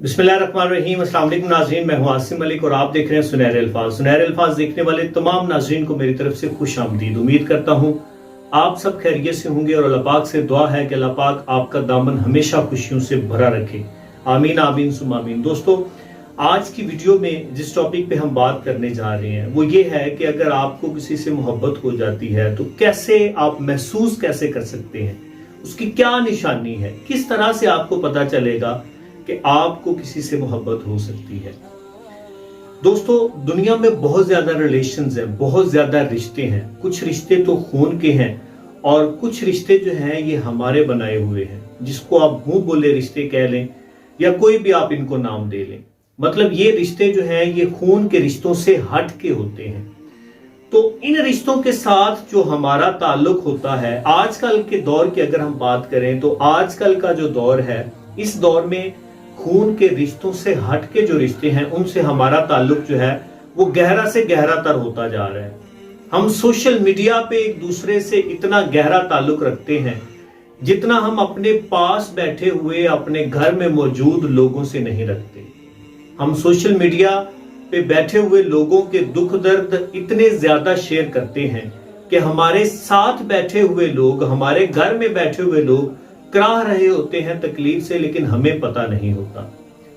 बिस्मिल्लाहिर्रहमानिर्रहीम। अस्सलाम वालेकुम नाज़रीन, मैं हूं आसिम मलिक और आप देख रहे हैं सुनहरे अल्फाज। सुनहरे अल्फाज देखने वाले तमाम नाज़रीन को मेरी तरफ से खुश आमदीद। उम्मीद करता हूं आप सब खैरियत से होंगे और अल्लाह पाक से दुआ है कि अल्लाह पाक आपका दामन हमेशा खुशियों से भरा रखे। आमीन आमीन सुम आमीन। दोस्तों, आज की वीडियो में जिस टॉपिक पे हम बात करने जा रहे हैं वो ये है कि अगर आपको किसी से मोहब्बत हो जाती है तो कैसे आप महसूस कैसे कर सकते हैं, उसकी क्या निशानी है, किस तरह से आपको पता चलेगा कि आपको किसी से मोहब्बत हो सकती है। दोस्तों, दुनिया में बहुत ज्यादा रिलेशंस हैं, बहुत ज्यादा रिश्ते हैं। कुछ रिश्ते तो खून के हैं और कुछ रिश्ते जो हैं ये हमारे बनाए हुए हैं, जिसको आप मुंह बोले रिश्ते कह लें या कोई भी आप इनको नाम दे लें। मतलब ये रिश्ते जो हैं ये खून के रिश्तों से हट के होते हैं। तो इन रिश्तों के साथ जो हमारा ताल्लुक होता है, आजकल के दौर की अगर हम बात करें तो आजकल का जो दौर है, इस दौर में खून के रिश्तों से हट के जो रिश्ते हैं उनसे हमारा ताल्लुक जो है वो गहरा से गहरा तर होता जा रहा है। हम सोशल मीडिया पे एक दूसरे से इतना गहरा ताल्लुक रखते हैं जितना हम अपने पास बैठे हुए अपने घर में मौजूद लोगों से नहीं रखते। हम सोशल मीडिया पे बैठे हुए लोगों के दुख दर्द इतने ज्यादा शेयर करते हैं कि हमारे साथ बैठे हुए लोग, हमारे घर में बैठे हुए लोग कराह रहे होते हैं तकलीफ से, लेकिन हमें पता नहीं होता।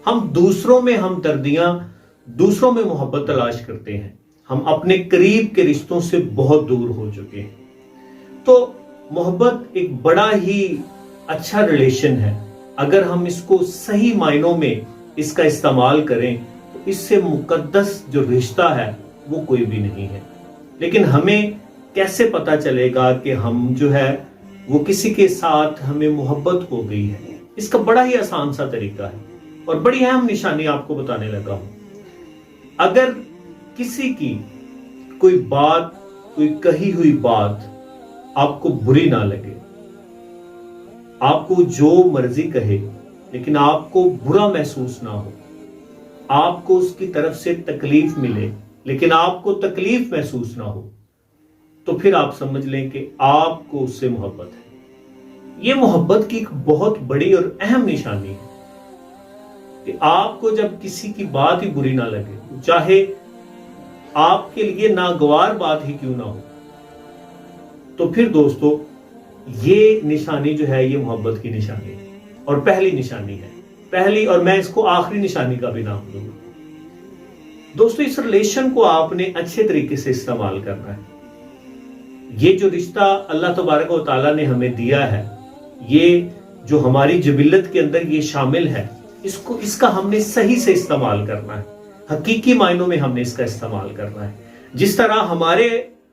हम दूसरों में हमदर्दियां, दूसरों में मोहब्बत तलाश करते हैं। हम अपने करीब के रिश्तों से बहुत दूर हो चुके हैं। तो मोहब्बत एक बड़ा ही अच्छा रिलेशन है। अगर हम इसको सही मायनों में इसका इस्तेमाल करें तो इससे मुकद्दस जो रिश्ता है वो कोई भी नहीं है। लेकिन हमें कैसे पता चलेगा कि हम जो है वो किसी के साथ हमें मोहब्बत हो गई है? इसका बड़ा ही आसान सा तरीका है और बड़ी अहम निशानी आपको बताने लगा हूं। अगर किसी की कोई बात, कोई कही हुई बात आपको बुरी ना लगे, आपको जो मर्जी कहे लेकिन आपको बुरा महसूस ना हो, आपको उसकी तरफ से तकलीफ मिले लेकिन आपको तकलीफ महसूस ना हो, तो फिर आप समझ लें कि आपको उससे मोहब्बत है। ये मोहब्बत की एक बहुत बड़ी और अहम निशानी है कि आपको जब किसी की बात ही बुरी ना लगे, चाहे आपके लिए नागवार बात ही क्यों ना हो, तो फिर दोस्तों ये निशानी जो है ये मोहब्बत की निशानी है और पहली निशानी है। पहली, और मैं इसको आखिरी निशानी का भी नाम दूंगा। दोस्तों, इस रिलेशन को आपने अच्छे तरीके से इस्तेमाल करना है। ये जो रिश्ता अल्लाह तबारक व तआला ने हमें दिया है, ये जो हमारी जबिल्लत के अंदर ये शामिल है, इसका हमने सही से इस्तेमाल करना है। हकीकी मायनों में हमने इसका इस्तेमाल करना है। जिस तरह हमारे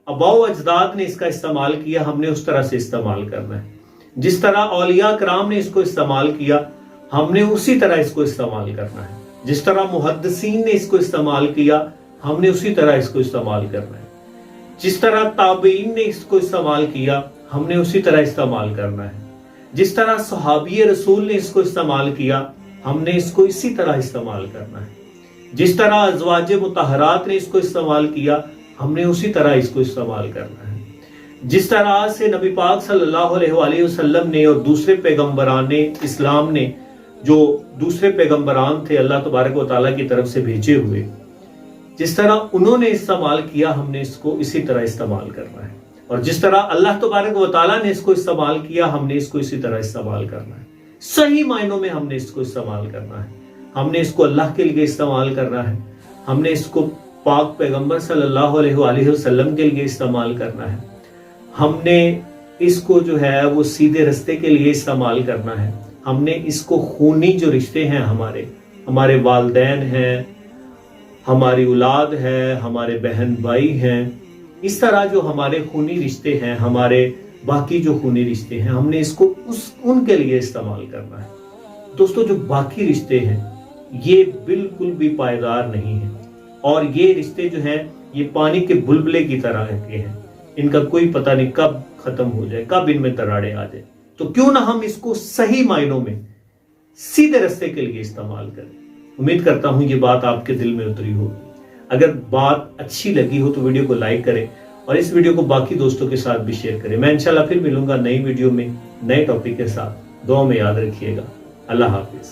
आबाओ अजदाद ने इसका इस्तेमाल किया, हमने उस तरह से इस्तेमाल करना है। जिस तरह औलिया कराम ने इसको इस्तेमाल किया, हमने उसी तरह इसको इस्तेमाल करना है। जिस तरह मुहद्दिसीन ने इसको इस्तेमाल किया, हमने उसी तरह इसको इस्तेमाल करना है। जिस तरह ताबईन ने इसको इस्तेमाल किया, हमने उसी तरह इस्तेमाल करना है। जिस तरह सहाबी रसूल ने इसको इस्तेमाल किया, हमने इसको इसी तरह इस्तेमाल करना है। जिस तरह अज़वाज मुतहरात ने इसको इस्तेमाल किया, हमने उसी तरह इसको इस्तेमाल करना है। जिस तरह से नबी पाक सल्लल्लाहु अलैहि वसल्लम ने और दूसरे पैगम्बरान ने, इस्लाम ने, जो दूसरे पैगम्बरान थे अल्लाह तबारक व तआला की तरफ से भेजे हुए, जिस तरह उन्होंने इस्तेमाल किया, हमने इसको इसी तरह इस्तेमाल करना है। और जिस तरह अल्लाह तबारक व तआला ने इसको इस्तेमाल किया, हमने इसको इसी तरह इस्तेमाल करना है। सही मायनों में हमने इसको इस्तेमाल करना है। हमने इसको अल्लाह के लिए इस्तेमाल करना है। हमने इसको पाक पैगंबर सल्लल्लाहु अलैहि वसल्लम के लिए इस्तेमाल करना है। हमने इसको जो है वो सीधे रास्ते के लिए इस्तेमाल करना है। हमने इसको खूनी जो रिश्ते हैं, हमारे वालिदैन हैं, हमारी औलाद है, हमारे बहन भाई हैं, इस तरह जो हमारे खूनी रिश्ते हैं, हमारे बाकी जो खूनी रिश्ते हैं, हमने इसको उनके लिए इस्तेमाल करना है। दोस्तों, जो बाकी रिश्ते हैं ये बिल्कुल भी पायदार नहीं है और ये रिश्ते जो हैं ये पानी के बुलबुले की तरह के हैं। इनका कोई पता नहीं कब खत्म हो जाए, कब इनमें दरारें आ जाए। तो क्यों ना हम इसको सही मायनों में सीधे रास्ते के लिए इस्तेमाल करें। उम्मीद करता हूं ये बात आपके दिल में उतरी होगी। अगर बात अच्छी लगी हो तो वीडियो को लाइक करें और इस वीडियो को बाकी दोस्तों के साथ भी शेयर करें। मैं इंशाल्लाह फिर मिलूंगा नई वीडियो में नए टॉपिक के साथ। दुआ में याद रखिएगा। अल्लाह हाफिज।